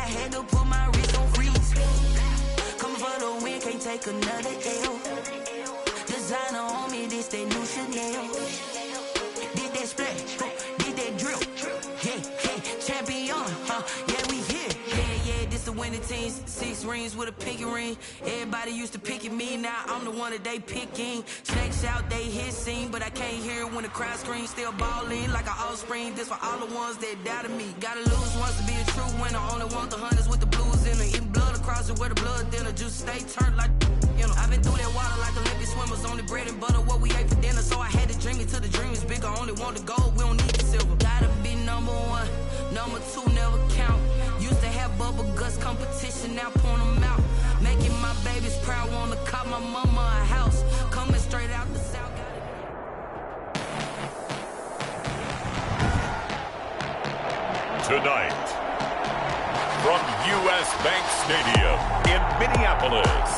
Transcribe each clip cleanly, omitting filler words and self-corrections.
had to put my wrist on freeze. Coming for the win, can't take another L. Designer on me, this that new Chanel. Did that splash, did that drill. Yeah, champion, yeah, we here. Yeah, this the winning teams. 6 rings with a pinky ring. Everybody used to picking me, now I'm the one that they picking. Snakes out, they hit scene, but I can't hear it when the crowd screams. Still ballin' like an offspring. This for all the ones that doubted me. Gotta lose once to be a true winner. Only want the hunters with the blues in it. Eating blood across it where the blood dinner. Juice stay turned like you know. I've been through that water like Olympic swimmers. Only bread and butter, what we ate for dinner. So I had to dream it till the dream is bigger. Only want the gold, we don't need the silver. Gotta be number 1, number 2 never count. Used to have bubble guts competition, now point them out. Making my babies proud, wanna cop my mama a house. Coming straight out the south. Tonight, from U.S. Bank Stadium in Minneapolis,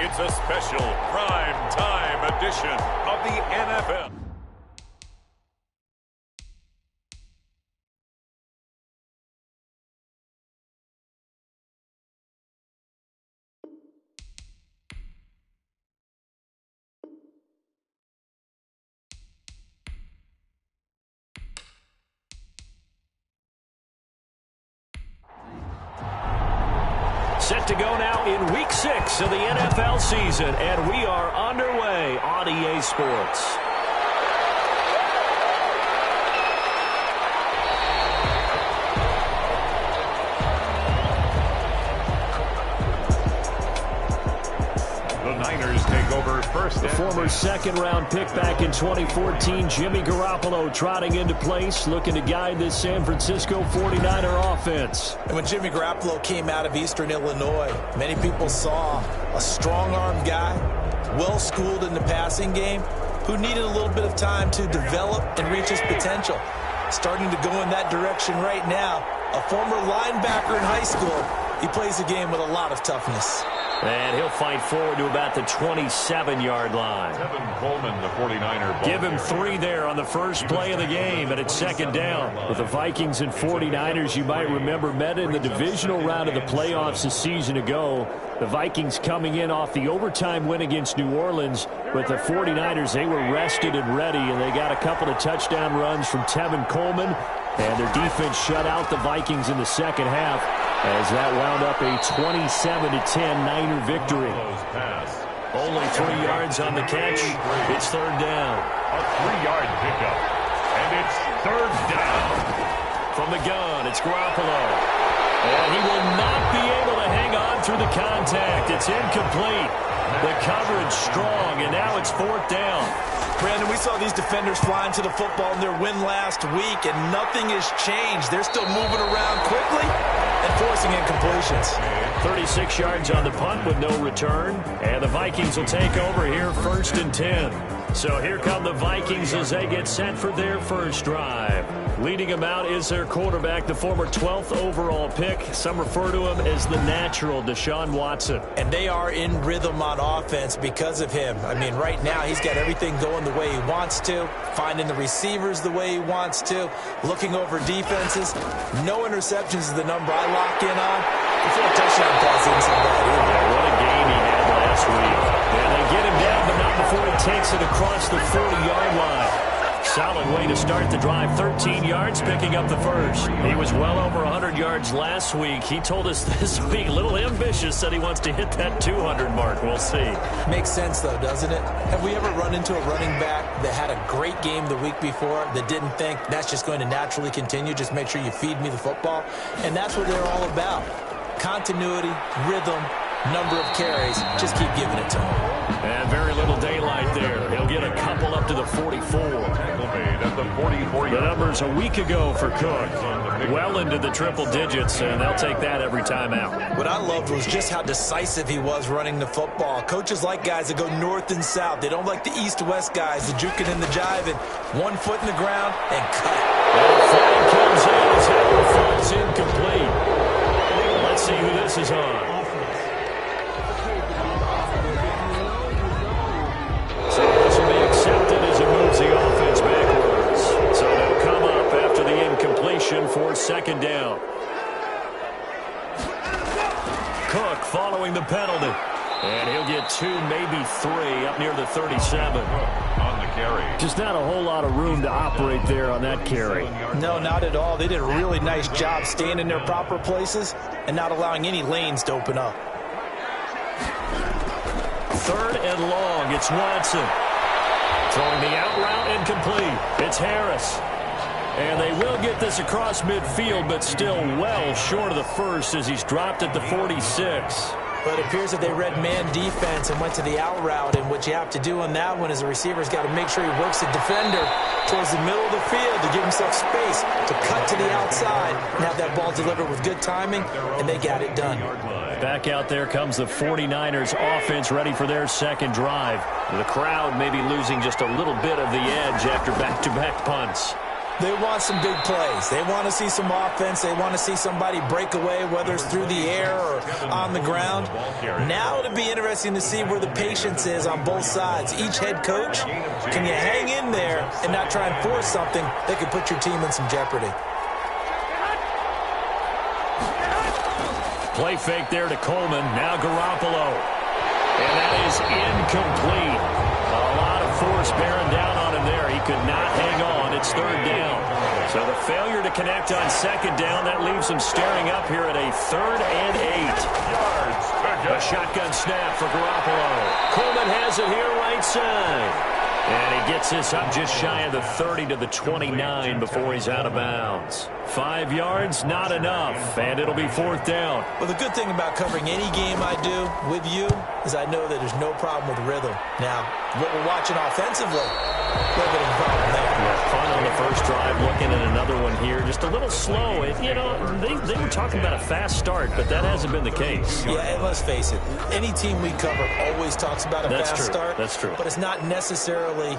it's a special prime time edition of the NFL. Set to go now in Week 6 of the NFL season, and we are underway on EA Sports. The Niners take over first. The former second-round pick back in 2014, Jimmy Garoppolo, trotting into place, looking to guide this San Francisco 49er offense. And when Jimmy Garoppolo came out of Eastern Illinois, many people saw a strong-armed guy, well-schooled in the passing game, who needed a little bit of time to develop and reach his potential. Starting to go in that direction right now. A former linebacker in high school, he plays the game with a lot of toughness. And he'll fight forward to about the 27-yard line. Tevin Coleman, the 49er. Give him 3 there on the first play of the game, and it's second down. With the Vikings and 49ers, you might remember, met in the divisional round of the playoffs a season ago. The Vikings coming in off the overtime win against New Orleans. With the 49ers, they were rested and ready, and they got a couple of touchdown runs from Tevin Coleman. And their defense shut out the Vikings in the second half as that wound up a 27-10 Niner victory. Only 3 yards on the catch. It's third down. A 3-yard pickup. And it's third down. From the gun, it's Garoppolo. And he will not be able to hang on through the contact. It's incomplete. The coverage strong, and now it's fourth down. Brandon, we saw these defenders flying to the football in their win last week, and nothing has changed. They're still moving around quickly and forcing incompletions. 36 yards on the punt with no return, and the Vikings will take over here first and 10. So here come the Vikings as they get set for their first drive. Leading them out is their quarterback, the former 12th overall pick. Some refer to him as the natural, Deshaun Watson. And they are in rhythm on offense because of him. I mean, right now he's got everything going the way he wants to, finding the receivers the way he wants to, looking over defenses. No interceptions is the number I lock in on. Before a touchdown pass inside that either. Yeah, what a game he had last week. And they get him down, but not before he takes it across the 40-yard line. Solid way to start the drive. 13 yards, picking up the first. He was well over 100 yards last week. He told us this week, a little ambitious, said he wants to hit that 200 mark. We'll see. Makes sense, though, doesn't it? Have we ever run into a running back that had a great game the week before that didn't think that's just going to naturally continue? Just make sure you feed me the football. And that's what they're all about. Continuity, rhythm, number of carries. Just keep giving it to him. And very little daylight there. He'll get a couple up to the 44. At the 44. The numbers a week ago for Cook. Well into the triple digits, and they'll take that every time out. What I loved was just how decisive he was running the football. Coaches like guys that go north and south. They don't like the east-west guys, the juking and the jiving. 1 foot in the ground and cut. And the flag comes in as Howard falls incomplete. Let's see who this is on. So this will be accepted as it moves the offense backwards. So they'll come up after the incompletion for second down. Cook following the penalty. And he'll get 2, maybe 3 up near the 37. On the carry. Just not a whole lot of room to operate there on that carry. No, not at all. They did a really nice job staying in their proper places and not allowing any lanes to open up. 3rd and long. It's Watson. Throwing the out route incomplete. It's Harris. And they will get this across midfield, but still well short of the first as he's dropped at the 46. But it appears that they read man defense and went to the out route, and what you have to do on that one is the receiver's got to make sure he works the defender towards the middle of the field to give himself space to cut to the outside and have that ball delivered with good timing, and they got it done. Back out there comes the 49ers offense ready for their second drive. The crowd may be losing just a little bit of the edge after back-to-back punts. They want some big plays. They want to see some offense. They want to see somebody break away, whether it's through the air or on the ground. Now it'll be interesting to see where the patience is on both sides. Each head coach, can you hang in there and not try and force something that could put your team in some jeopardy? Play fake there to Coleman. Now Garoppolo. And that is incomplete. A lot of force bearing down on him there. He could not hang on. It's 3rd down. So the failure to connect on 2nd down, that leaves him staring up here at a 3rd and 8. A shotgun snap for Garoppolo. Coleman has it here right side. And he gets this up just shy of the 30 to the 29 before he's out of bounds. 5 yards, not enough, and it'll be 4th down. Well, the good thing about covering any game I do with you is I know that there's no problem with rhythm. Now, what we're watching offensively, a little bit of a problem there. Yeah, fun on the first drive, looking at another one here. Just a little slow. You know, they were talking about a fast start, but that hasn't been the case. Yeah, and let's face it, any team we cover always talks about a fast start. That's true. But it's not necessarily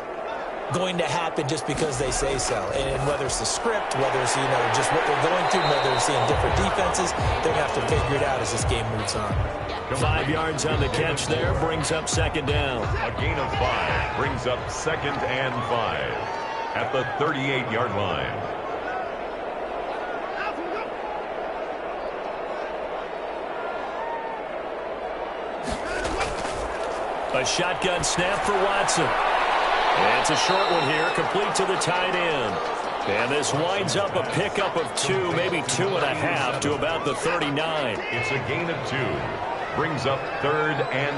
going to happen just because they say so. And whether it's the script, whether it's, just what they're going through, whether they're seeing different defenses, they're going to have to figure it out as this game moves on. 5 yards on the catch there, brings up 2nd down. A gain of 5 brings up 2nd and 5 at the 38-yard line. A shotgun snap for Watson. And it's a short one here, complete to the tight end. And this winds up a pickup of 2, maybe 2.5 to about the 39. It's a gain of 2. Brings up 3rd and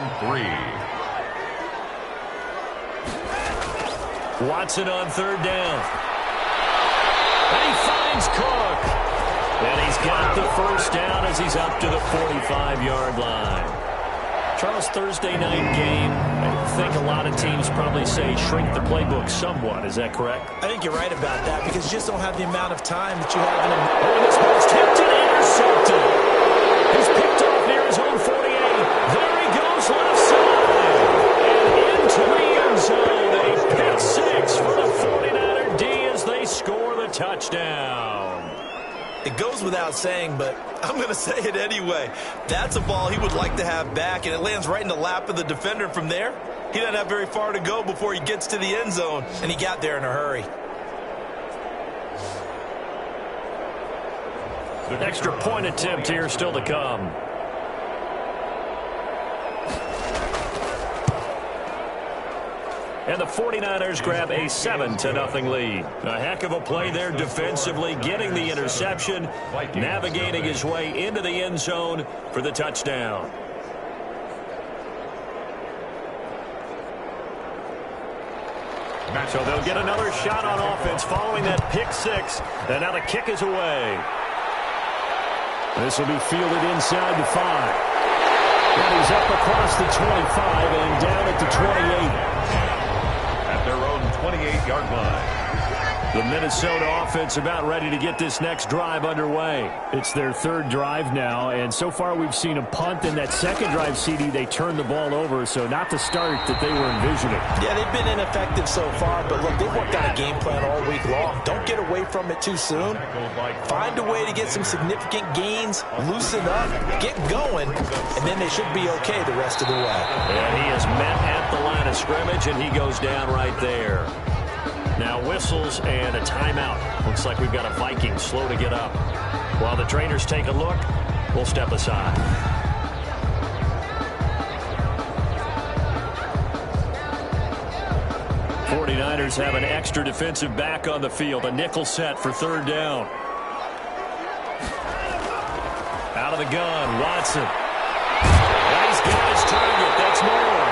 3. Watson on 3rd down. And he finds Cook. And he's got the first down as he's up to the 45-yard line. Charles, Thursday night game, I think a lot of teams probably say shrink the playbook somewhat. Is that correct? I think you're right about that because you just don't have the amount of time that you have in a... Oh, this ball's tipped and intercepted. He's picked off near his own 48. There he goes left side. And into the end zone. A pick 6 for the 49er D as they score the touchdown. It goes without saying, but I'm going to say it anyway. That's a ball he would like to have back, and it lands right in the lap of the defender. From there, he doesn't have very far to go before he gets to the end zone, and he got there in a hurry. An extra point attempt here still to come. And the 49ers grab a 7-0 lead. A heck of a play there defensively, getting the interception, navigating his way into the end zone for the touchdown. So they'll get another shot on offense following that pick 6. And now the kick is away. This will be fielded inside the 5. And he's up across the 25 and down at the 28. Their own 28-yard line. The Minnesota offense about ready to get this next drive underway. It's their 3rd drive now, and so far we've seen a punt. In that 2nd drive, CD, they turned the ball over, so not the start that they were envisioning. Yeah, they've been ineffective so far, but look, they've worked on a game plan all week long. Don't get away from it too soon. Find a way to get some significant gains, loosen up, get going, and then they should be okay the rest of the way. And he is met at the line of scrimmage, and he goes down right there. Now whistles and a timeout. Looks like we've got a Viking slow to get up. While the trainers take a look, we'll step aside. 49ers have an extra defensive back on the field. A nickel set for third down. Out of the gun, Watson. And he's got his target. That's more.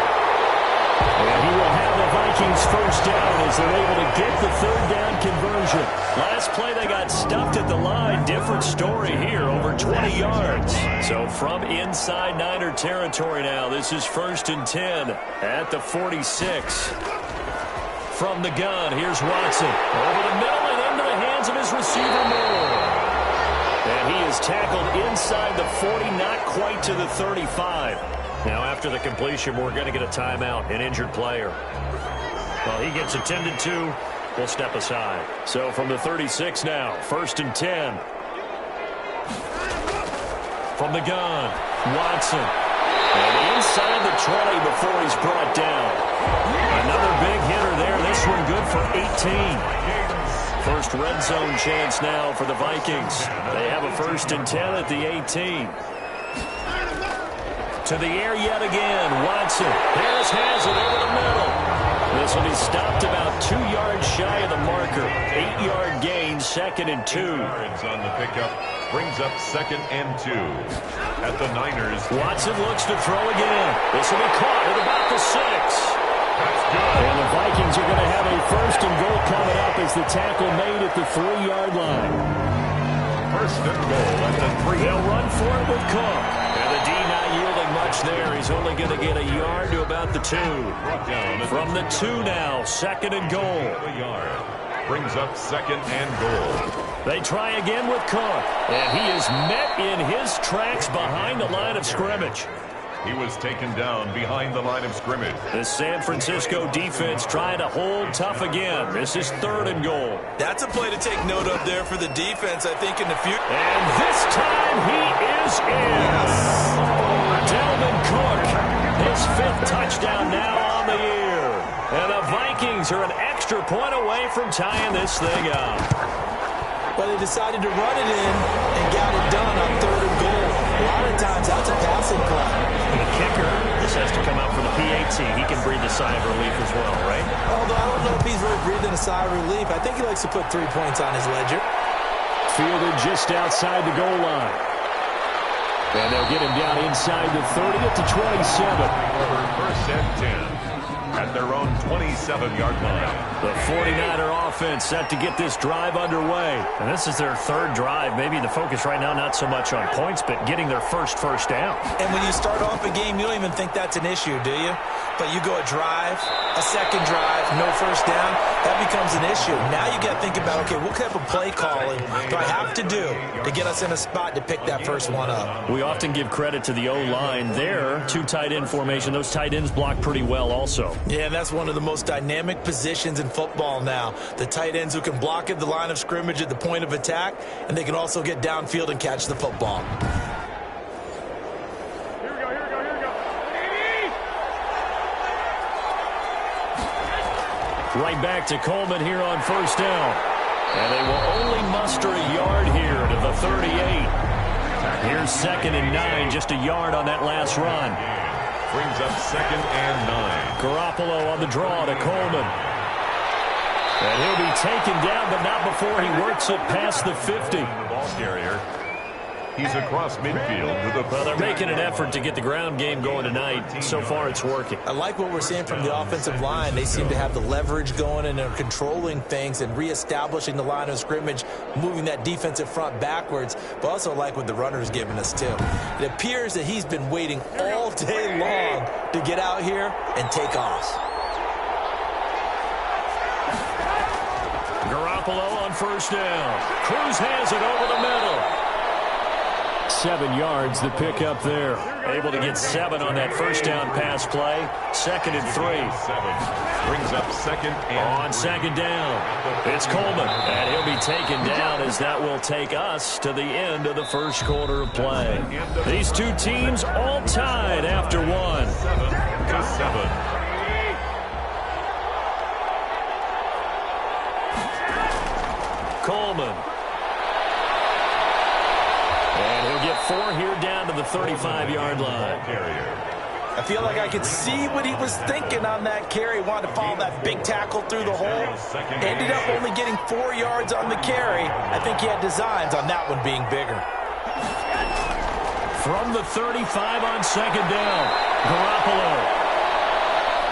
And he will have the Vikings first down as they're able to get the third down conversion. Last play they got stuffed at the line. Different story here, over 20 yards. So from inside Niner territory now, this is 1st and 10 at the 46. From the gun, here's Watson. Over the middle and into the hands of his receiver Moore. And he is tackled inside the 40, not quite to the 35. Now after the completion, we're going to get a timeout, an injured player. Well, he gets attended to. We'll step aside. So from the 36 now, 1st and 10. From the gun, Watson. And inside the 20 before he's brought down. Another big hitter there. This one good for 18. First red zone chance now for the Vikings. They have a 1st and 10 at the 18. To the air yet again. Watson. Harris has it over the middle. This will be stopped about 2 yards shy of the marker. 8-yard gain, 2nd and 2. Yards on the pickup brings up 2nd and 2 at the Niners. Watson looks to throw again. This will be caught at about the 6. That's good. And the Vikings are going to have a 1st and goal coming up as the tackle made at the 3-yard line. 1st and goal at the 3. They'll run for it with Cook. And the D not yielding much there. He's only going to get a yard to about the 2. From the 2 now, 2nd and goal. A yard brings up 2nd and goal. They try again with Cook. And he is met in his tracks behind the line of scrimmage. He was taken down behind the line of scrimmage. The San Francisco defense trying to hold tough again. This is 3rd and goal. That's a play to take note of there for the defense, I think, in the future. And this time he is in. Delvin Cook, his 5th touchdown now on the year. And the Vikings are an extra point away from tying this thing up. Well, they decided to run it in and got it done on 3rd and goal. A lot of times, that's a passing play. The kicker, this has to come out for the PAT. He can breathe a sigh of relief as well, right? Although I don't know if he's really breathing a sigh of relief. I think he likes to put 3 points on his ledger. Fielded just outside the goal line. And they'll get him down inside the 30 at the 27. 1st and 10 at their own 27-yard line. The 49er offense set to get this drive underway. And this is their 3rd drive. Maybe the focus right now not so much on points, but getting their first down. And when you start off a game, you don't even think that's an issue, do you? But you go a drive, a 2nd drive, no 1st down, that becomes an issue. Now you got to think about, okay, what type of play calling do I have to do to get us in a spot to pick that first one up? We often give credit to the O-line there. 2 tight end formation. Those tight ends block pretty well also. Yeah, and that's one of the most dynamic positions in football now. The tight ends who can block at the line of scrimmage at the point of attack, and they can also get downfield and catch the football. Here we go. Right back to Coleman here on 1st down. And they will only muster a yard here to the 38. Here's 2nd and 9, just a yard on that last run. Brings up 2nd and 9. Garoppolo on the draw to Coleman. And he'll be taken down, but not before he works it past the 50. The ball carrier. He's across midfield to the... Well, they're making an effort to get the ground game going tonight. So far, it's working. I like what we're seeing from the offensive line. They seem to have the leverage going, and they're controlling things and reestablishing the line of scrimmage, moving that defensive front backwards. But also like what the runner's giving us, too. It appears that he's been waiting all day long to get out here and take off. Garoppolo on 1st down. Cruz has it over the middle. 7 yards, the pick up there. Able to get 7 on that 1st down pass play. 2nd and 3. 7 brings up 2nd and... On 2nd down, it's Coleman. And he'll be taken down as that will take us to the end of the 1st quarter of play. These 2 teams all tied after 1. 7-7. Coleman. And he'll get 4 here down to the 35-yard line. I feel like I could see what he was thinking on that carry. Wanted to follow that big tackle through the hole. Ended up only getting 4 yards on the carry. I think he had designs on that one being bigger. From the 35 on second down,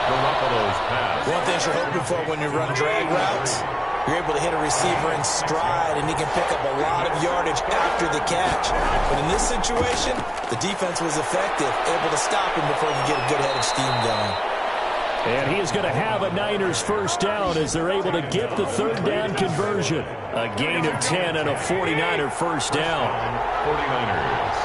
Garoppolo's pass. One thing you're hoping for when you run drag routes, you're able to hit a receiver in stride, and he can pick up a lot of yardage after the catch. But in this situation, the defense was effective, able to stop him before he could get a good head of steam going. And he is going to have a Niners first down as they're able to get the third down conversion. A gain of 10 and a 49er first down. 49ers.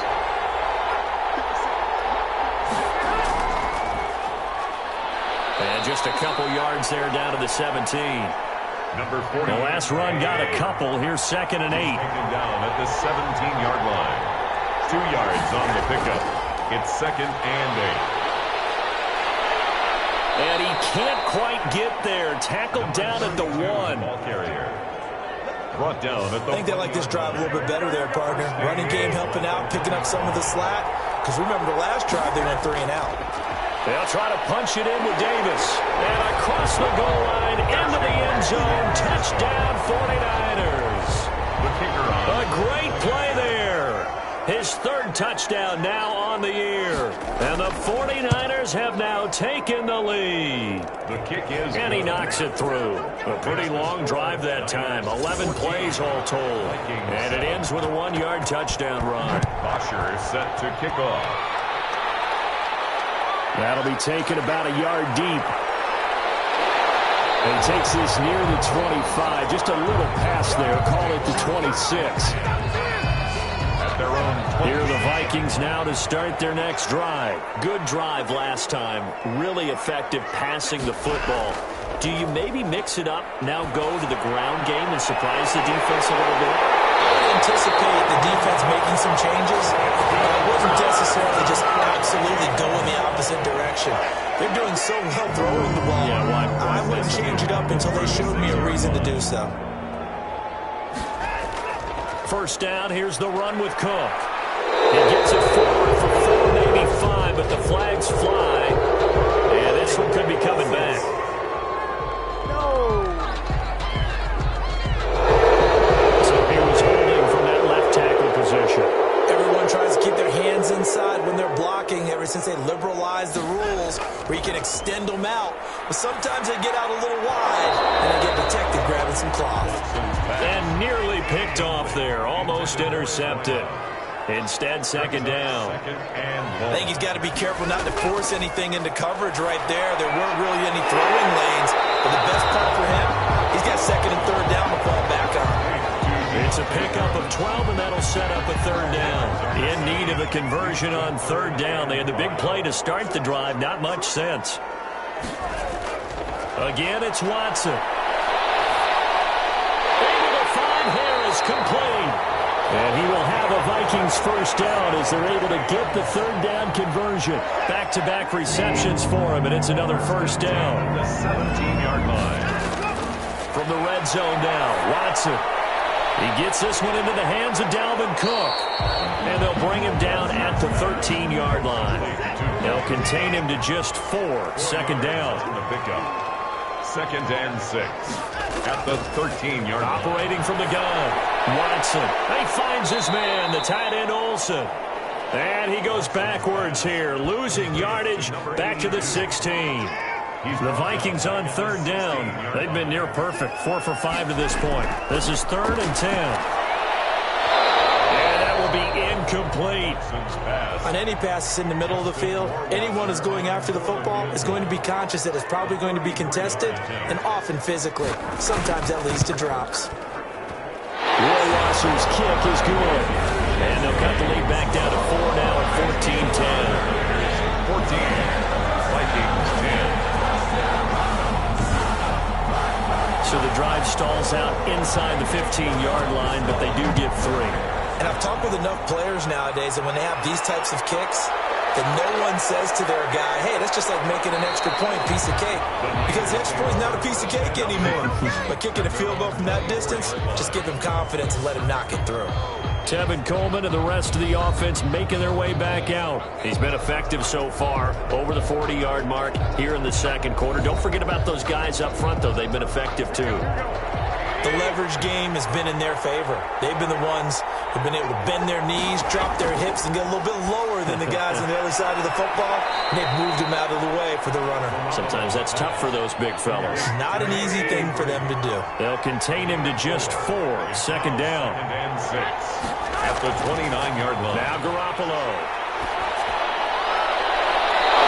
And just a couple yards there down to the 17. Number 40. The last run got a couple. Here's 2nd and 8. Taken down at the 17-yard line. 2 yards on the pickup. It's 2nd and 8. And he can't quite get there. Tackled down at the 1. Ball carrier. Brought down at the I think they like this drive a little bit better there, partner. Running game helping out, picking up some of the slack. Because remember the last drive, they went 3 and out. They'll try to punch it in with Davis. And across the goal line, into the end zone. Touchdown, 49ers. The kicker on. A great play there. His 3rd touchdown now on the year. And the 49ers have now taken the lead. The kick is And he knocks it through. A pretty long drive that time. 11 plays all told. And it ends with a 1-yard touchdown run. Bosher is set to kick off. That'll be taken about a yard deep. And he takes this near the 25. Just a little pass there. Call it the 26. At their own 20. Here are the Vikings now to start their next drive. Good drive last time. Really effective passing the football. Do you maybe mix it up, now go to the ground game and surprise the defense a little bit? I would anticipate the defense making some changes. I wouldn't necessarily just absolutely go in the opposite direction. They're doing so well throwing the ball. Yeah, why I wouldn't change it up until they showed me a reason to do so. First down, here's the run with Cook. He gets it forward for 4, maybe 5, but the flags fly. And this one could be coming back. Everyone tries to keep their hands inside when they're blocking ever since they liberalized the rules where you can extend them out. But sometimes they get out a little wide and they get detected grabbing some cloth. And nearly picked off there. Almost intercepted. Instead, 2nd down. I think he's got to be careful not to force anything into coverage right there. There weren't really any throwing lanes. But the best part for him, he's got 2nd and 3rd down to fall back on. It's a pickup of 12, and that'll set up a 3rd down. In need of a conversion on 3rd down. They had the big play to start the drive. Not much sense. Again, it's Watson. Able to find Harris, complete. And he will have a Vikings first down as they're able to get the 3rd down conversion. Back-to-back receptions for him, and it's another first down. The 17-yard line. From the red zone now, Watson. He gets this one into the hands of Dalvin Cook. And they'll bring him down at the 13-yard line. They'll contain him to just 4. 2nd down. The pickup. 2nd and 6. At the 13-yard line. Operating from the gun. Watson. He finds his man, the tight end Olsen. And he goes backwards here, losing yardage back to the 16. The Vikings on 3rd down. They've been near perfect, 4 for 5 to this point. This is 3rd and 10. And that will be incomplete. On any passes in the middle of the field, anyone who's going after the football is going to be conscious that it's probably going to be contested and often physically. Sometimes that leads to drops. Roy Wasser's kick is good. And they'll cut the lead back down to 4 now at 14-10. 14. Vikings 10. So the drive stalls out inside the 15-yard line, but they do get 3. And I've talked with enough players nowadays that when they have these types of kicks, that no one says to their guy, hey, that's just like making an extra point, piece of cake. Because the extra point is not a piece of cake anymore. But kicking a field goal from that distance, just give him confidence and let him knock it through. Tevin Coleman and the rest of the offense making their way back out. He's been effective so far, over the 40-yard mark here in the second quarter. Don't forget about those guys up front, though. They've been effective, too. The leverage game has been in their favor. They've been the ones who've been able to bend their knees, drop their hips, and get a little bit lower than the guys on the other side of the football, and they've moved them out of the way for the runner. Sometimes that's tough for those big fellas. Not an easy thing for them to do. They'll contain him to just 4. Second down. And 6 at the 29-yard line. Now Garoppolo.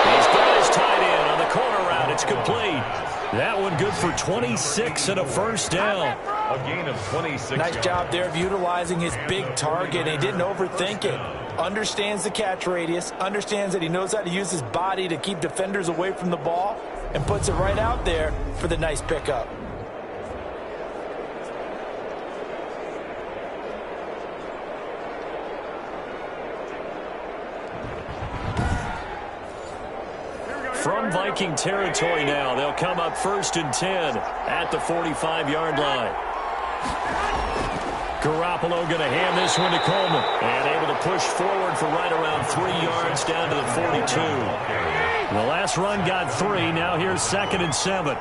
He's got his tight end on the corner route. It's complete. That one good for 26 and a first down. A gain of 26. Nice job there of utilizing his big target. He didn't overthink it. Understands the catch radius. Understands that he knows how to use his body to keep defenders away from the ball. And puts it right out there for the nice pickup. From Viking territory now, they'll come up 1st and 10 at the 45-yard line. Garoppolo going to hand this one to Coleman. And able to push forward for right around 3 yards down to the 42. The last run got 3. Now here's 2nd and 7.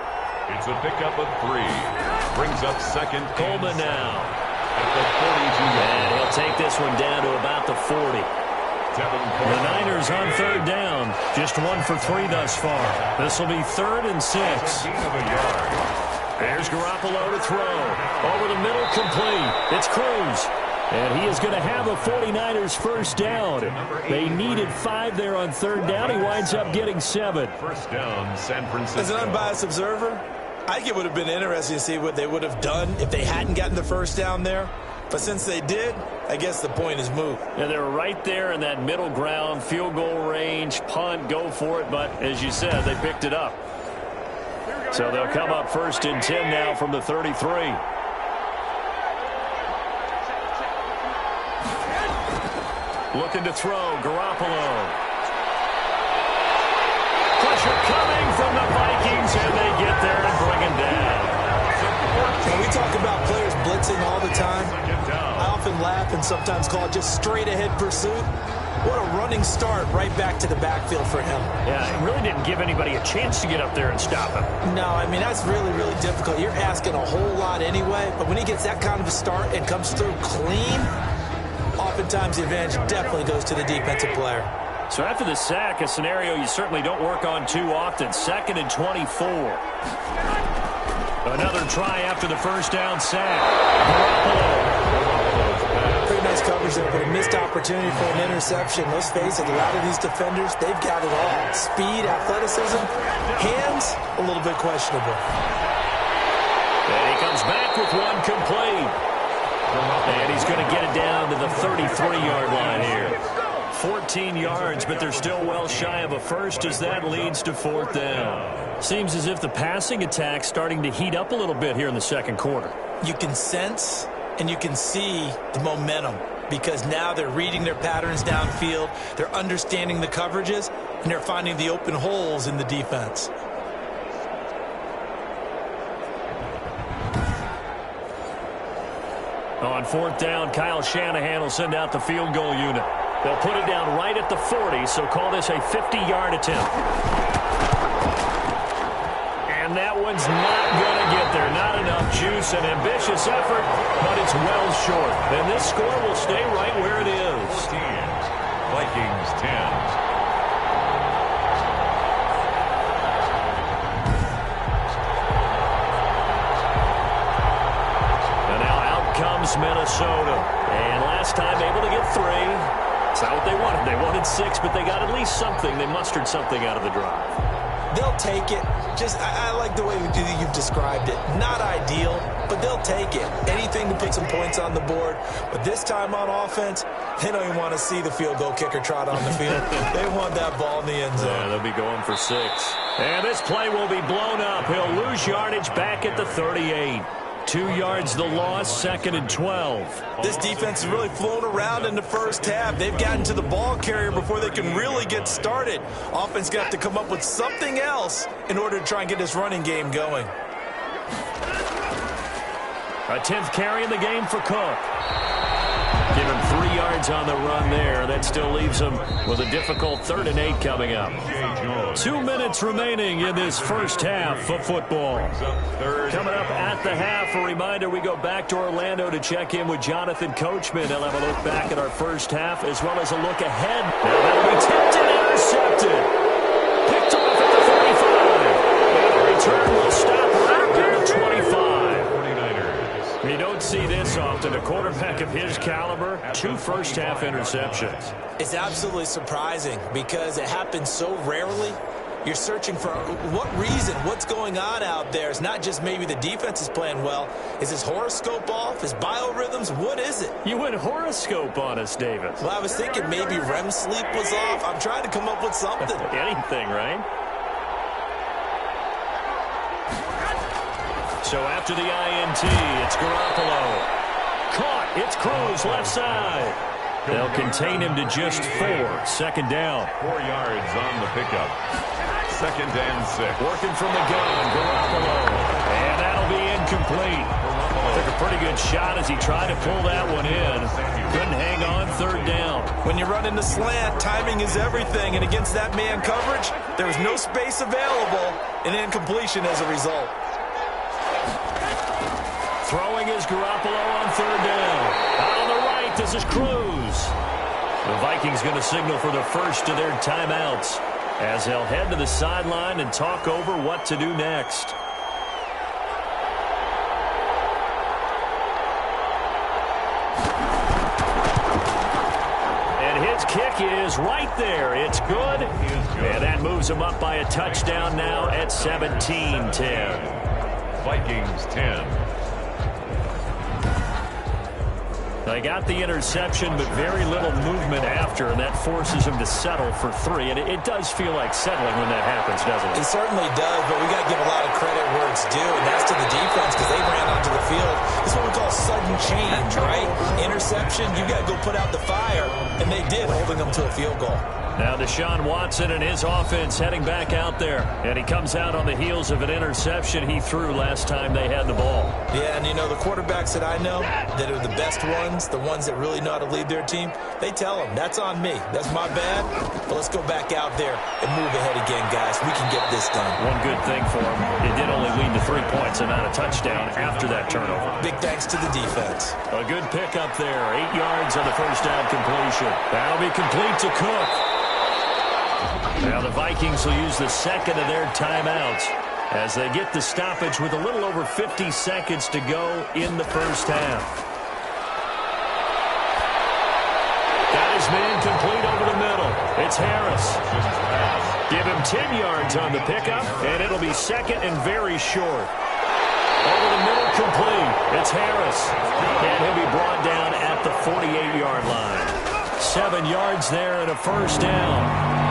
It's a pickup of 3. Brings up 2nd. Coleman now. At the 42. And he'll take this one down to about the 40. The Niners on 3rd down. Just 1 for 3 thus far. This will be 3rd and 6. There's Garoppolo to throw. Over the middle, complete. It's Cruz. And he is going to have a 49ers first down. They needed 5 there on 3rd down. He winds up getting 7. First down, San Francisco. As an unbiased observer, I think it would have been interesting to see what they would have done if they hadn't gotten the first down there. But since they did, I guess the point is moved. Yeah, they're right there in that middle ground, field goal range, punt, go for it. But as you said, they picked it up. So they'll come up 1st and 10 now from the 33. Looking to throw, Garoppolo. Pressure coming from the Vikings, and they get there and bring him down. When we talk about players blitzing all the time, I often laugh and sometimes call it just straight-ahead pursuit. What a running start right back to the backfield for him. Yeah, it really didn't give anybody a chance to get up there and stop him. No, I mean, that's really, really difficult. You're asking a whole lot anyway, but when he gets that kind of a start and comes through clean, oftentimes the advantage definitely goes to the defensive player. So after the sack, a scenario you certainly don't work on too often. 2nd and 24. Another try after the first down sack. Pretty nice coverage there, but a missed opportunity for an interception. Let's face it, a lot of these defenders, they've got it all. Speed, athleticism, hands, a little bit questionable. And he comes back with one complete. And he's going to get it down to the 33-yard line here. 14 yards, but they're still well shy of a first as that leads to 4th down. Seems as if the passing attack's starting to heat up a little bit here in the second quarter. You can sense and you can see the momentum because now they're reading their patterns downfield, they're understanding the coverages, and they're finding the open holes in the defense. On 4th down, Kyle Shanahan will send out the field goal unit. They'll put it down right at the 40, so call this a 50-yard attempt. And that one's not going to get there. Not enough juice, an ambitious effort, but it's well short. And this score will stay right where it is. 14, Vikings 10. And now out comes Minnesota. And last time able to get 3. It's not what they wanted. They wanted 6, but they got at least something. They mustered something out of the drive. They'll take it. Just, I like the way you've described it. Not ideal, but they'll take it. Anything to put some points on the board. But this time on offense, they don't even want to see the field goal kicker trot on the field. They want that ball in the end zone. Yeah, they'll be going for 6. And this play will be blown up. He'll lose yardage back at the 38. 2 yards the loss, 2nd and 12. This defense has really flown around in the first half. They've gotten to the ball carrier before they can really get started. Offense got to come up with something else in order to try and get this running game going. A 10th carry in the game for Cook. Give him 3 yards on the run there. That still leaves him with a difficult 3rd and 8 coming up. 2 minutes remaining in this first half of football. Coming up at the half, a reminder, we go back to Orlando to check in with Jonathan Coachman. He'll have a look back at our first half as well as a look ahead. Now that'll be tipped and intercepted. Picked off at the 35. And the return will stop right there at 25. You don't see this often. A quarterback of his caliber, 2 first-half interceptions. It's absolutely surprising because it happens so rarely. You're searching for what reason, what's going on out there. It's not just maybe the defense is playing well. Is his horoscope off? His biorhythms? What is it? You went horoscope on us, David. Well, I was thinking maybe REM sleep was off. I'm trying to come up with something. Anything, right? So after the INT, it's Garoppolo. Caught. It's Cruz, left side. They'll contain him to just 4. 2nd down. 4 yards on the pickup. 2nd and 6. Working from the gun, Garoppolo. And that'll be incomplete. Took a pretty good shot as he tried to pull that one in. Couldn't hang on, 3rd down. When you run in the slant, timing is everything. And against that man coverage, there was no space available. An incompletion as a result. Throwing is Garoppolo on 3rd down. Out on the right, this is Cruz. The Vikings going to signal for the first of their timeouts as they'll head to the sideline and talk over what to do next. And his kick is right there. It's good. And that moves him up by a touchdown now at 17-10. Vikings 10. They got the interception, but very little movement after, and that forces him to settle for 3. And it does feel like settling when that happens, doesn't it? It certainly does, but we got to give a lot of credit where it's due, and that's to the defense because they ran onto the field. This is what we call sudden change, right? Interception, you got to go put out the fire, and they did, holding them to a field goal. Now Deshaun Watson and his offense heading back out there. And he comes out on the heels of an interception he threw last time they had the ball. Yeah, and you know, the quarterbacks that I know that are the best ones, the ones that really know how to lead their team, they tell them, that's on me. That's my bad. But let's go back out there and move ahead again, guys. We can get this done. One good thing for him, it did only lead to 3 points and not a touchdown after that turnover. Big thanks to the defense. A good pickup there. 8 yards on the first down completion. That'll be complete to Cook. Now the Vikings will use the 2nd of their timeouts as they get the stoppage with a little over 50 seconds to go in the first half. Got his man complete over the middle. It's Harris. Give him 10 yards on the pickup, and it'll be 2nd and very short. Over the middle, complete. It's Harris. And he'll be brought down at the 48-yard line. 7 yards there and a first down.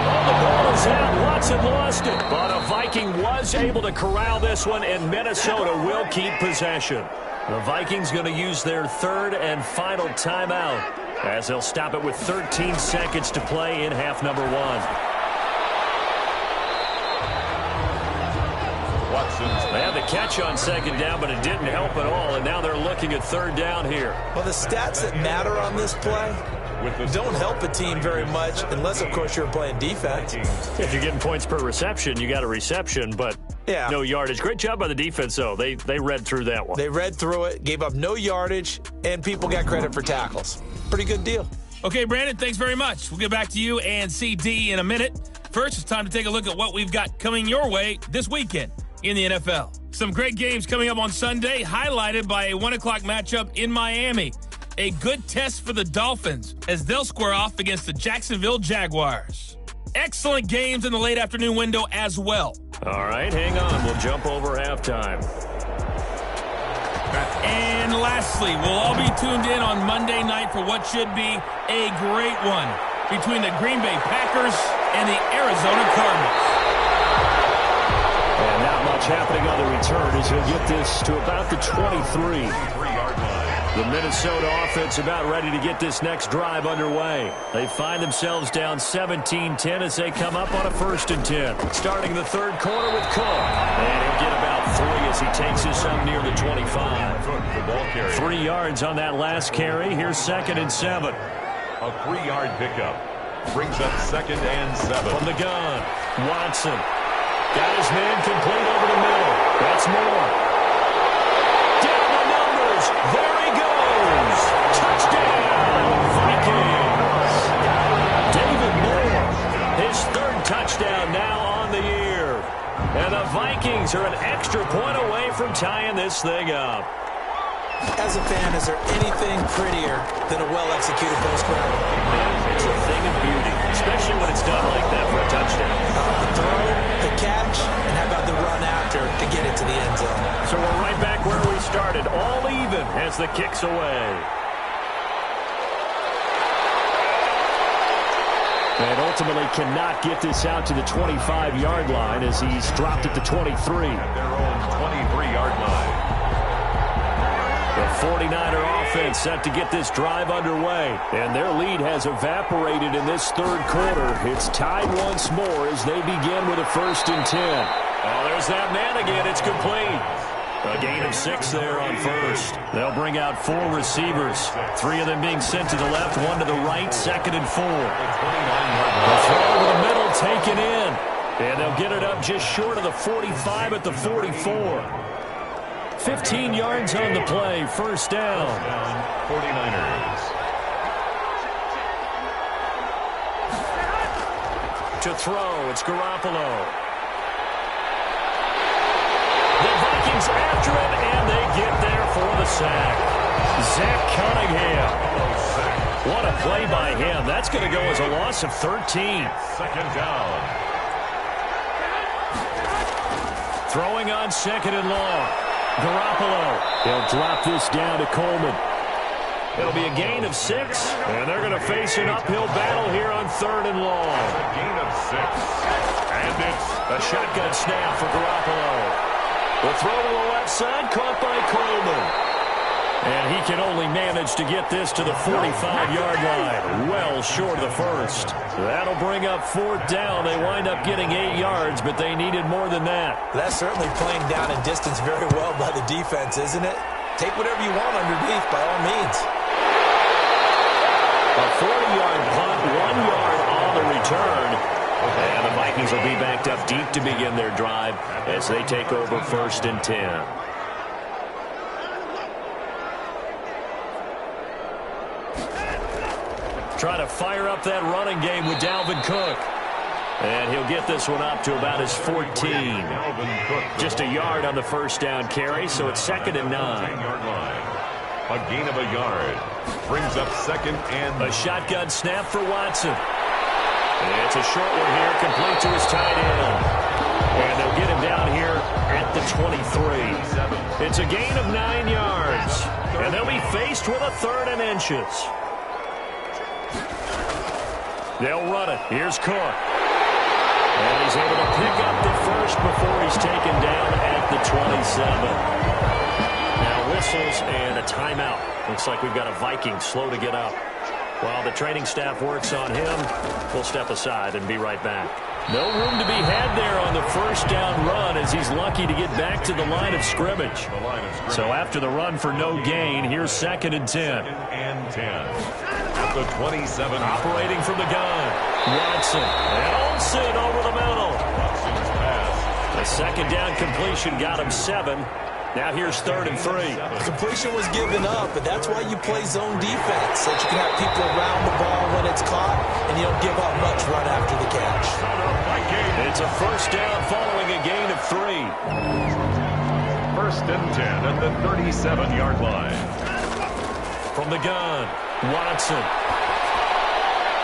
The ball is out. Watson lost it. But a Viking was able to corral this one, and Minnesota will keep possession. The Vikings going to use their 3rd and final timeout as they'll stop it with 13 seconds to play in half number 1. They had the catch on 2nd down, but it didn't help at all, and now they're looking at 3rd down here. Well, the stats that matter on this play don't help a team very much unless, of course, you're playing defense. If you're getting points per reception, you got a reception, but no yardage. Great job by the defense, though. They read through that one. They read through it, gave up no yardage, and people got credit for tackles. Pretty good deal. Okay, Brandon, thanks very much. We'll get back to you and CD in a minute. First, it's time to take a look at what we've got coming your way this weekend in the NFL. Some great games coming up on Sunday, highlighted by a 1 o'clock matchup in Miami. A good test for the Dolphins as they'll square off against the Jacksonville Jaguars. Excellent games in the late afternoon window as well. All right, hang on. We'll jump over halftime. And lastly, we'll all be tuned in on Monday night for what should be a great one between the Green Bay Packers and the Arizona Cardinals. And not much happening on the return as he'll get this to about the 23. The Minnesota offense about ready to get this next drive underway. They find themselves down 17-10 as they come up on a 1st and 10. Starting the third quarter with Cook. And he'll get about 3 as he takes this up near the 25. 3 yards on that last carry. Here's 2nd and 7. A 3-yard pickup brings up 2nd and 7. From the gun, Watson. Got his man complete over the middle. That's Moore. Down the numbers. There he goes. Touchdown, Vikings. David Moore, his 3rd touchdown now on the year. And the Vikings are an extra point away from tying this thing up. As a fan, is there anything prettier than a well-executed post-round? It's a thing of beauty, especially when it's done like that for a touchdown. The throw, the catch, and how about the run after to get it to the end zone? So we're right back where we started, all even as the kick's away. And ultimately cannot get this out to the 25-yard line as he's dropped at the 23. At their own 23-yard line. The 49er offense set to get this drive underway. And their lead has evaporated in this third quarter. It's tied once more as they begin with a 1st and 10. Oh, there's that man again. It's complete. A gain of 6 there on 1st. They'll bring out 4 receivers. 3 of them being sent to the left, 1 to the right, 2nd and 4. The throw over the middle taken in. And they'll get it up just short of the 45 at the 44. 15 yards on the play, 1st down. 49ers. To throw, it's Garoppolo. The Vikings after him, and they get there for the sack. Zach Cunningham. What a play by him. That's going to go as a loss of 13. 2nd down. Throwing on 2nd and long. Garoppolo. He'll drop this down to Coleman. It'll be a gain of 6, and they're going to face an uphill battle here on 3rd and long. A gain of 6. And it's a shotgun snap for Garoppolo. The throw to the left side, caught by Coleman. And he can only manage to get this to the 45-yard line, well short of the 1st. That'll bring up 4th down. They wind up getting 8 yards, but they needed more than that. That's certainly playing down in distance very well by the defense, isn't it? Take whatever you want underneath, by all means. A 40-yard punt, 1 yard on the return. And the Vikings will be backed up deep to begin their drive as they take over 1st and 10. Try to fire up that running game with Dalvin Cook. And he'll get this one up to about his 14. Just a yard on the 1st down carry, so it's 2nd and 9. A gain of a yard. Brings up 2nd and... A shotgun snap for Watson. It's a short one here, complete to his tight end. And they'll get him down here at the 23. It's a gain of 9 yards. And they'll be faced with a 3rd and inches. They'll run it. Here's Cook. And he's able to pick up the 1st before he's taken down at the 27. Now whistles and a timeout. Looks like we've got a Viking slow to get up. While the training staff works on him, we'll step aside and be right back. No room to be had there on the 1st down run as he's lucky to get back to the line of scrimmage. So after the run for no gain, here's 2nd and 10. 2nd and 10. At the 27. Operating from the gun. Watson. And Olsen over the middle. Watson's pass. A 2nd down completion got him 7. Now here's 3rd and 3. Completion was given up, but that's why you play zone defense, so that you can have people around the ball when it's caught, and you don't give up much run after the catch. It's a 1st down following a gain of 3. 1st and 10 at the 37-yard line. From the gun, Watson.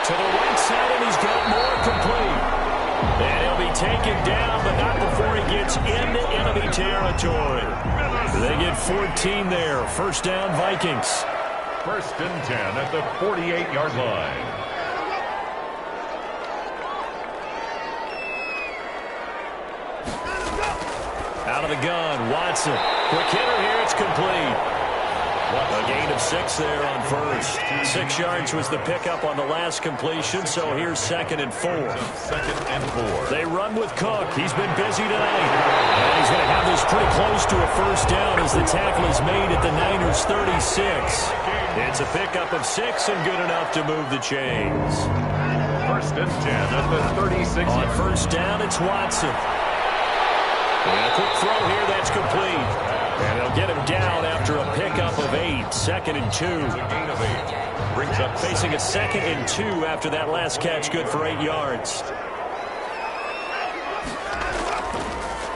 To the right side, and he's got more complete. And he'll be taken down, but not before he gets into enemy territory. They get 14 there. 1st down, Vikings. 1st and 10 at the 48-yard line. Out out of the gun. Watson. Quick hitter here. It's complete. A gain of 6 there on first. 6 yards was the pickup on the last completion, so here's 2nd and 4. 2nd and 4. They run with Cook. He's been busy tonight. And he's going to have this pretty close to a first down as the tackle is made at the Niners' 36. It's a pickup of 6 and good enough to move the chains. 1st and 10 at the 36. On first down, it's Watson. And a quick throw here, that's complete. And they'll get him down after a pickup of 8. 2nd and 2. A gain of 8. Brings up Facing a 2nd and 2 after that last catch, good for 8 yards.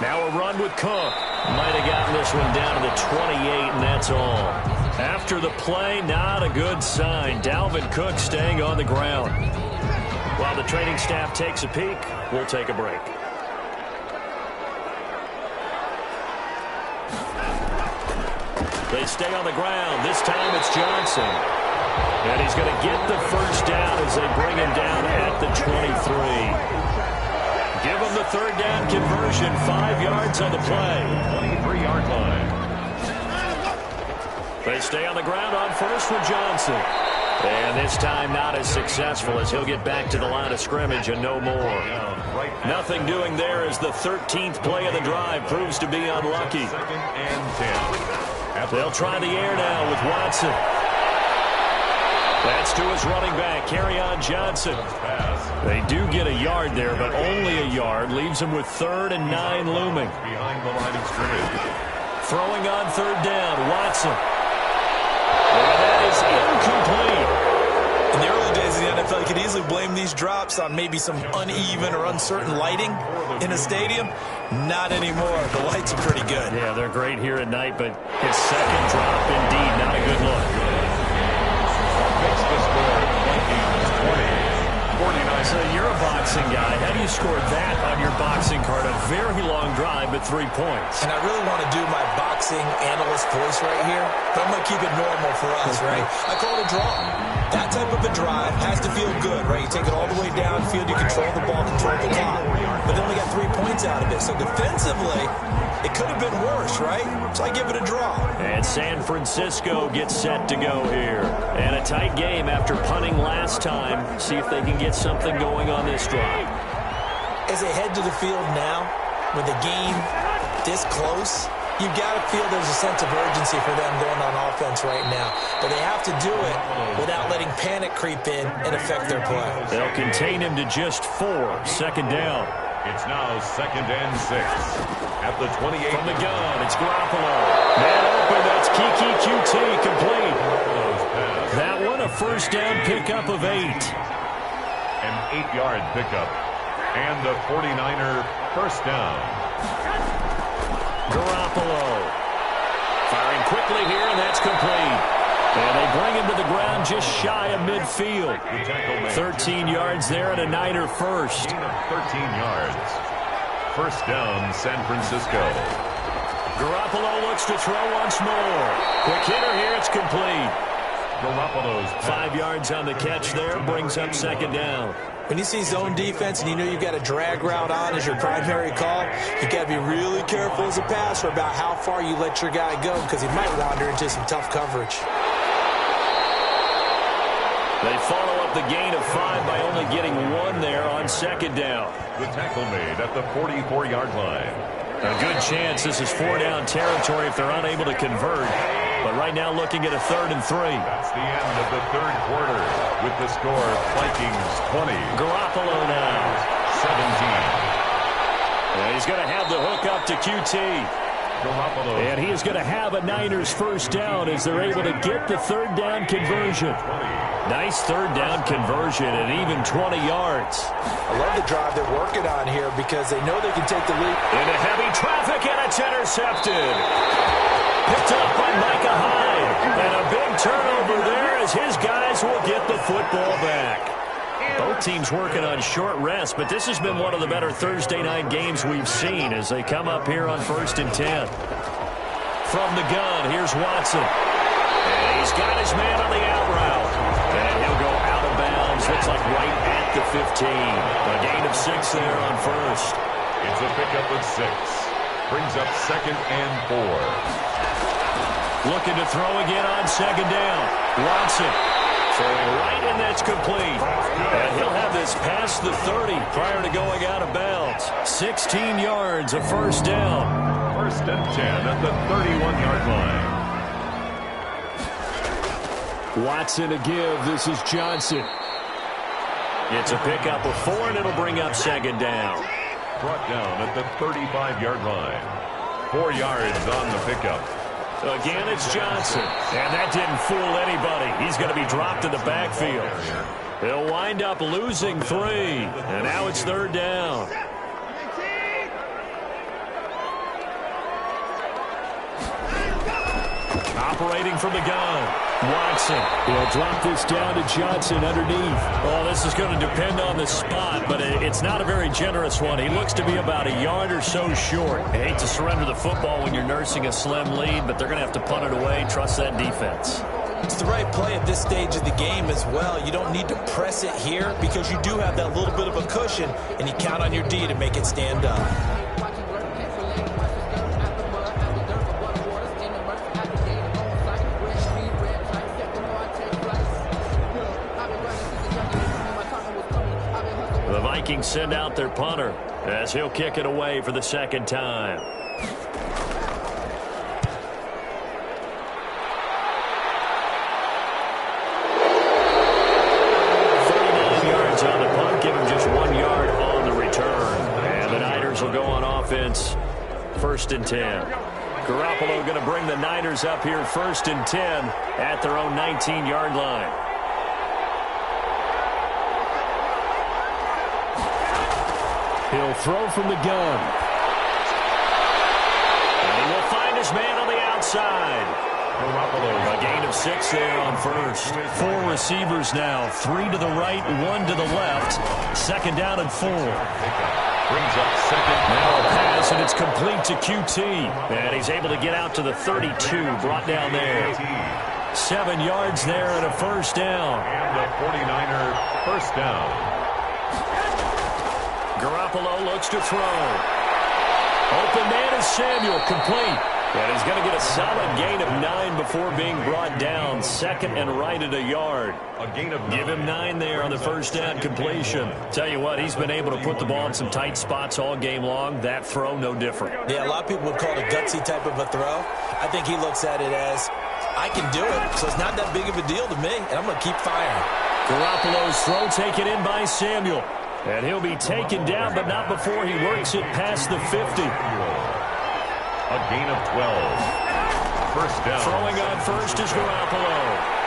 Now a run with Cook. Might have gotten this one down to the 28, and that's all. After the play, not a good sign. Dalvin Cook staying on the ground. While the training staff takes a peek, we'll take a break. They stay on the ground. This time it's Johnson. And he's going to get the first down as they bring him down at the 23. Give him the 3rd down conversion. 5 yards on the play. 23-yard line. They stay on the ground on first with Johnson. And this time not as successful as he'll get back to the line of scrimmage and no more. Nothing doing there as the 13th play of the drive proves to be unlucky. 2nd and 10. They'll try the air now with Watson. That's to his running back, Kerryon Johnson. They do get a yard there, but only a yard. Leaves him with 3rd and 9 looming. Behind the line of scrimmage. Throwing on 3rd down, Watson. And that is incomplete. In the early days of the NFL, you could easily blame these drops on maybe some uneven or uncertain lighting in a stadium. Not anymore. The lights are pretty good. Yeah, they're great here at night, but his 2nd drop, indeed, not a good look. Makes the score Vikings 20-49. So you're a boxing guy. How do you score that on your boxing card? A very long drive, but 3 points. And I really want to do my boxing analyst voice right here, but I'm going to keep it normal for us, right? I call it a draw. That type of a drive has to feel good, right? You take it all the way downfield, you control the ball, control the clock. But they only got 3 points out of it. So defensively, it could have been worse, right? So I give it a draw. And San Francisco gets set to go here. And a tight game after punting last time. See if they can get something going on this drive. As they head to the field now, with the game this close, you've got to feel there's a sense of urgency for them going on offense right now. But they have to do it without letting panic creep in and affect their play. They'll contain him to just 4. 2nd down. It's now 2nd and 6. At the 28. From the gun, it's Garoppolo. Man open, that's Kiki QT, complete. That one, a first down pickup of 8. An 8-yard pickup. And a 49er first down. Garoppolo. Firing quickly here, and that's complete. And they bring him to the ground just shy of midfield. 13 yards there and a Niner first. 13 yards. First down, San Francisco. Garoppolo looks to throw once more. Quick hitter here, it's complete. Garoppolo's 5 yards on the catch there, brings up 2nd down. When you see zone defense and you know you've got a drag route on as your primary call, you've got to be really careful as a passer about how far you let your guy go because he might wander into some tough coverage. They follow up the gain of 5 by only getting 1 there on 2nd down. The tackle made at the 44-yard line. A good chance this is 4-down territory if they're unable to convert. But right now looking at a 3rd and 3. That's the end of the 3rd quarter with the score Vikings 20. Garoppolo now. 17. And he's going to have the hook up to QT. Garoppolo. And he is going to have a Niners first down as they're able to get the 3rd down conversion. Nice 3rd down conversion and even 20 yards. I love the drive they're working on here because they know they can take the lead. Into heavy traffic, and it's intercepted. Picked up by Micah Hyde. And a big turnover there as his guys will get the football back. Both teams working on short rest, but this has been one of the better Thursday night games we've seen as they come up here on 1st and 10. From the gun, here's Watson. And he's got his man on the out route. And he'll go out of bounds. Looks like right at the 15. A gain of 6 there on first. It's a pickup of 6. Brings up 2nd and 4. Looking to throw again on 2nd down. Watson throwing right, and that's complete. And he'll have this past the 30 prior to going out of bounds. 16 yards, a first down. 1st and 10 at the 31-yard line. Watson to give. This is Johnson. It's a pickup of 4, and it'll bring up 2nd down. Brought down at the 35-yard line. 4 yards on the pickup. Again, it's Johnson. And that didn't fool anybody. He's going to be dropped in the backfield. He'll wind up losing 3. And now it's 3rd down. Operating from the gun. Watson. He'll drop this down to Johnson underneath. Oh, this is going to depend on the spot, but it's not a very generous one. He looks to be about a yard or so short. I hate to surrender the football when you're nursing a slim lead, but they're going to have to punt it away. Trust that defense. It's the right play at this stage of the game as well. You don't need to press it here because you do have that little bit of a cushion, and you count on your D to make it stand up. Send out their punter as he'll kick it away for the 2nd time. 39 yards on the punt, give him just 1 yard on the return. And the Niners will go on offense, 1st and 10. Garoppolo going to bring the Niners up here 1st and 10 at their own 19-yard line. He'll throw from the gun. And he will find his man on the outside. A gain of 6 there on 1st. 4 receivers now. 3 to the right, 1 to the left. 2nd down and 4. Brings up 2nd. Now a pass, and it's complete to QT. And he's able to get out to the 32. Brought down there. 7 yards there and a 1st down. And the 49er 1st down. Garoppolo looks to throw. Open man is Samuel, complete. And he's going to get a solid gain of 9 before being brought down. 2nd and right at a yard. A gain of 9. Give him 9 there on the 1st down completion. Tell you what, he's been able to put the ball in some tight spots all game long. That throw, no different. Yeah, a lot of people would call it a gutsy type of a throw. I think he looks at it as, I can do it, so it's not that big of a deal to me, and I'm going to keep firing. Garoppolo's throw taken in by Samuel. And he'll be taken down, but not before he works it past the 50. A gain of 12. 1st down. Throwing on 1st is Garoppolo.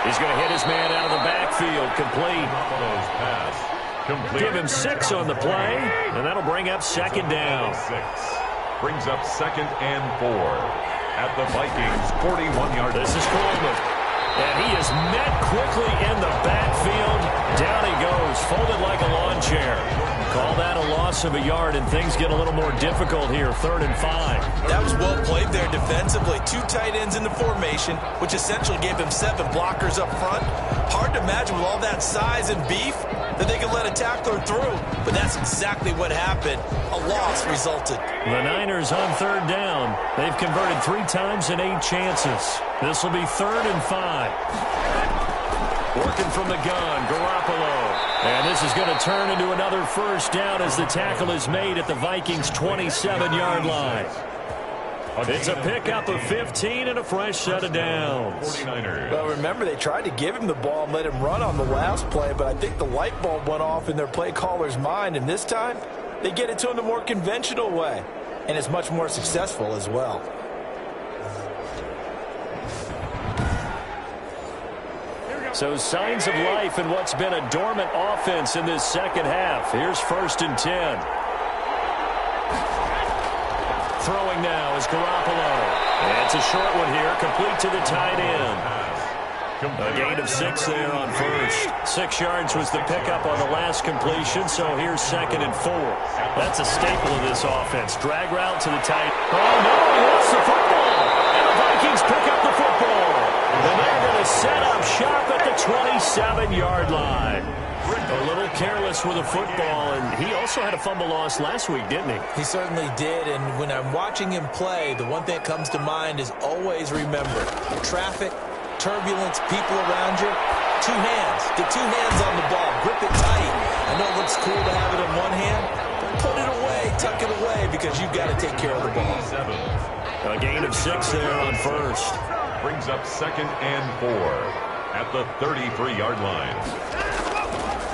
He's going to hit his man out of the backfield. Complete. Garoppolo's pass. Complete. Give him 6 on the play, and that'll bring up 2nd down. 6. Brings up 2nd and 4. At the Vikings, 41-yard line. This is Coleman. And he is met quickly in the backfield. Down he goes, folded like a lawn chair. Call that a loss of a yard, and things get a little more difficult here, 3rd and 5. That was well played there defensively. 2 tight ends in the formation, which essentially gave him 7 blockers up front. Hard to imagine with all that size and beef that they could let a tackler through, but that's exactly what happened. A loss resulted. The Niners on 3rd down. They've converted 3 times in 8 chances. This will be 3rd and 5. Working from the gun, Garoppolo. And this is going to turn into another 1st down as the tackle is made at the Vikings' 27-yard line. It's a pickup of 15 and a fresh set of downs. 49ers. Well, remember, they tried to give him the ball and let him run on the last play, but I think the light bulb went off in their play caller's mind, and this time they get it to him the more conventional way, and it's much more successful as well. So signs of life in what's been a dormant offense in this 2nd half. Here's 1st and 10. Throwing now is Garoppolo. And it's a short one here, complete to the tight end. A gain of 6 there on 1st. 6 yards was the pickup on the last completion, so here's 2nd and 4. That's a staple of this offense. Drag route to the tight. Oh, no, he lost the football. And the Vikings pick up the football. And they're going to set up shop at the 27-yard line. A little careless with a football, and he also had a fumble loss last week, didn't he? He certainly did, and when I'm watching him play, the one thing that comes to mind is always remember, traffic, turbulence, people around you, two hands. Get two hands on the ball. Grip it tight. I know it looks cool to have it in one hand, but put it away, tuck it away, because you've got to take care of the ball. A gain of 6 there on first. Brings up 2nd and 4 at the 33-yard line.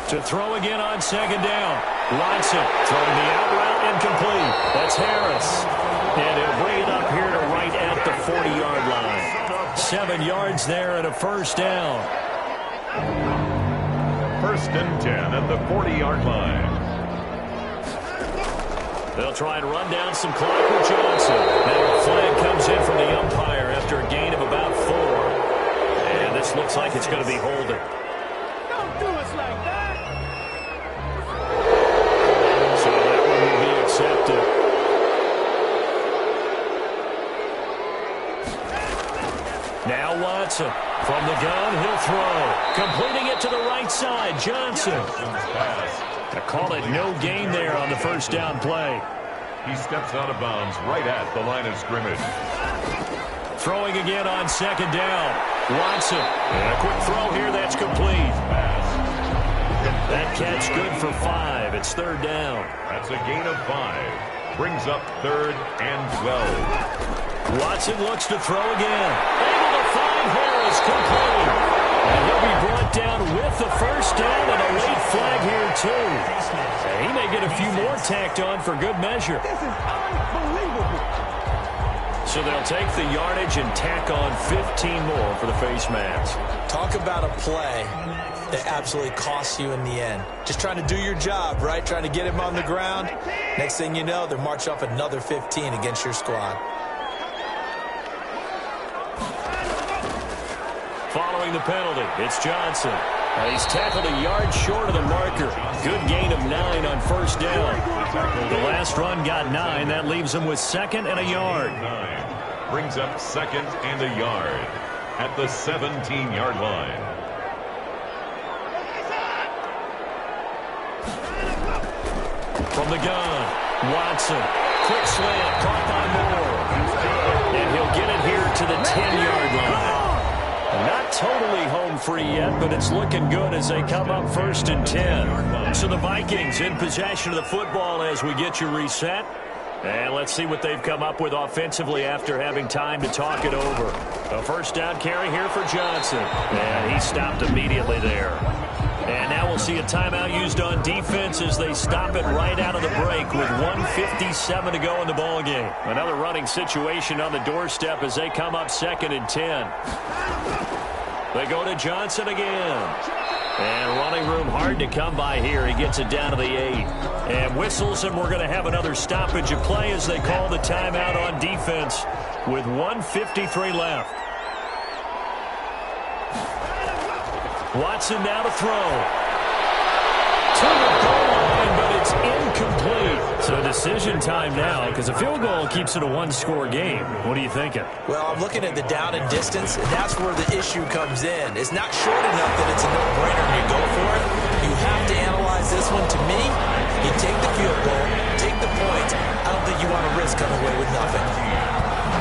To throw again on 2nd down. Watson throwing the out route incomplete. That's Harris. And he'll bring it up here to right at the 40-yard line. 7 yards there and a first down. 1st and 10 at the 40-yard line. They'll try and run down some clock with Johnson. Now a flag comes in from the umpire after a gain of about 4. And this looks like it's going to be holding. Don't do us like that. So that one will be accepted. Now Watson from the gun, he'll throw. Completing it to the right side, Johnson. I call it no gain there on the first down play. He steps out of bounds right at the line of scrimmage. Throwing again on 2nd down. Watson. And a quick throw here, that's complete. That catch good for 5. It's 3rd down. That's a gain of 5. Brings up 3rd and 12. Watson looks to throw again. Able to find Harris, complete. And he'll be brought down with the first down and a late flag here, too. And he may get a few more tacked on for good measure. This is unbelievable. So they'll take the yardage and tack on 15 more for the face mask. Talk about a play that absolutely costs you in the end. Just trying to do your job, right? Trying to get him on the ground. Next thing you know, they're marching off another 15 against your squad. Following the penalty, it's Johnson. He's tackled a yard short of the marker. Good gain of 9 on first down. The last run got 9. That leaves him with 2nd and a yard. 9 brings up 2nd and a yard at the 17-yard line. From the gun, Watson. Quick slant, caught by Moore. And he'll get it here to the 10-yard line. Not totally home free yet, but it's looking good as they come up 1st and 10. So the Vikings in possession of the football as we get you reset. And let's see what they've come up with offensively after having time to talk it over. A first down carry here for Johnson. And he stopped immediately there. And now we'll see a timeout used on defense as they stop it right out of the break with 1:57 to go in the ballgame. Another running situation on the doorstep as they come up 2nd and 10. They go to Johnson again. And running room hard to come by here. He gets it down to the 8. And whistles, and we're going to have another stoppage of play as they call the timeout on defense with 1:53 left. Watson now to throw. To the goal line, but it's incomplete. So decision time now because a field goal keeps it a one-score game. What are you thinking? Well, I'm looking at the down and distance, and that's where the issue comes in. It's not short enough that it's a no-brainer and you go for it. You have to analyze this one. To me, you take the field goal, take the points. I don't think you want to risk coming away with nothing.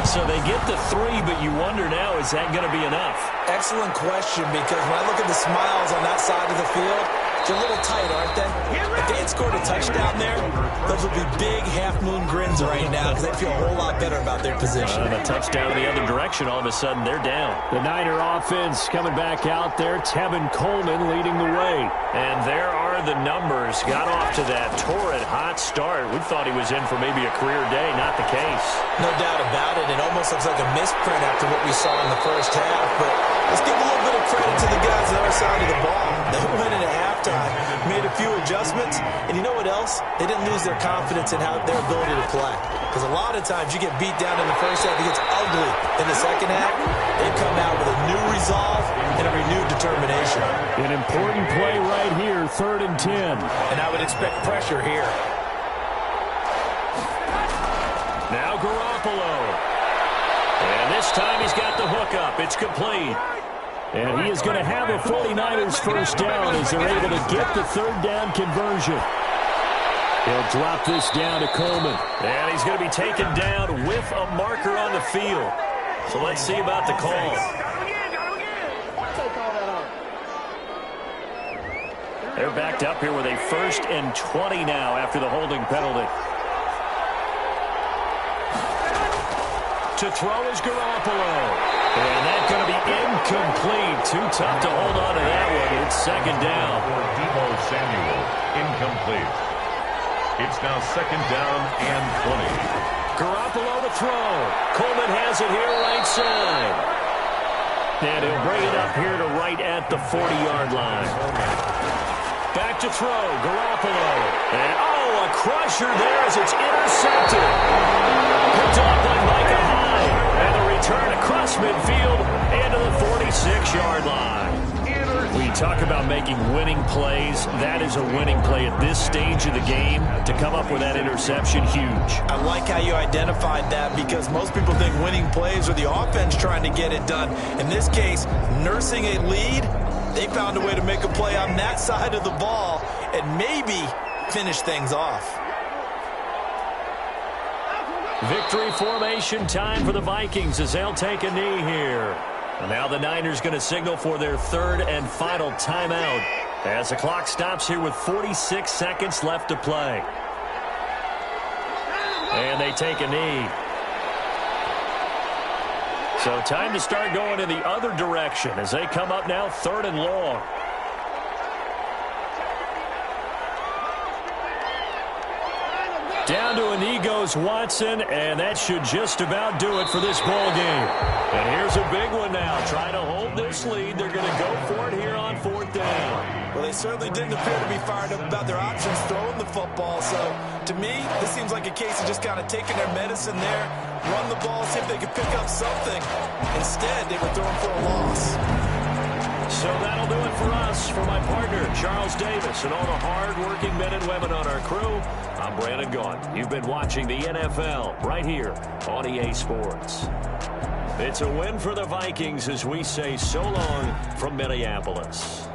So they get the 3, but you wonder now, is that going to be enough? Excellent question, because when I look at the smiles on that side of the field, they're a little tight, aren't they? If they had scored a touchdown there, those would be big half-moon grins right now because they feel a whole lot better about their position. A touchdown in the other direction, all of a sudden they're down. The Niner offense coming back out there. Tevin Coleman leading the way. And there are the numbers. Got off to that torrid hot start. We thought he was in for maybe a career day. Not the case. No doubt about it. It almost looks like a misprint after what we saw in the first half. But let's give a little bit of credit to the guys on the other side of the ball. They went in at halftime, made a few adjustments, and you know what else? They didn't lose their confidence in their ability to play. Because a lot of times you get beat down in the first half, it gets ugly in the second half. They come out with a new resolve and a renewed determination. An important play right here, 3rd and 10. And I would expect pressure here. Now Garoppolo. And this time he's got the hook up. It's complete. And he is going to have a 49ers first down as they're able to get the third down conversion. He'll drop this down to Coleman. And he's going to be taken down with a marker on the field. So let's see about the call. They're backed up here with a 1st and 20 now after the holding penalty. To throw is Garoppolo. And that's going to be incomplete. Too tough to hold on to that one. It's 2nd down. For Deebo Samuel, incomplete. It's now 2nd down and 20. Garoppolo to throw. Coleman has it here right side. And he'll bring it up here to right at the 40-yard line. Back to throw. Garoppolo. And, a crusher there as it's intercepted. Picked off by Micah Hyde. And the return across midfield and to the 46-yard line. We talk about making winning plays. That is a winning play at this stage of the game. To come up with that interception, huge. I like how you identified that because most people think winning plays are the offense trying to get it done. In this case, nursing a lead, they found a way to make a play on that side of the ball and maybe finish things off. Victory formation time for the Vikings as they'll take a knee here. And now the Niners going to signal for their 3rd and final timeout as the clock stops here with 46 seconds left to play. And they take a knee. So time to start going in the other direction as they come up now 3rd and long. Down to a knee goes Watson, and that should just about do it for this ball game. And here's a big one now. Trying to hold this lead. They're going to go for it here on 4th down. Well, they certainly didn't appear to be fired up about their options throwing the football. So, to me, this seems like a case of just kind of taking their medicine there, run the ball, see if they could pick up something. Instead, they were throwing for a loss. So that'll do it for us. For my partner, Charles Davis, and all the hard-working men and women on our crew, I'm Brandon Gaughan. You've been watching the NFL right here on EA Sports. It's a win for the Vikings as we say so long from Minneapolis.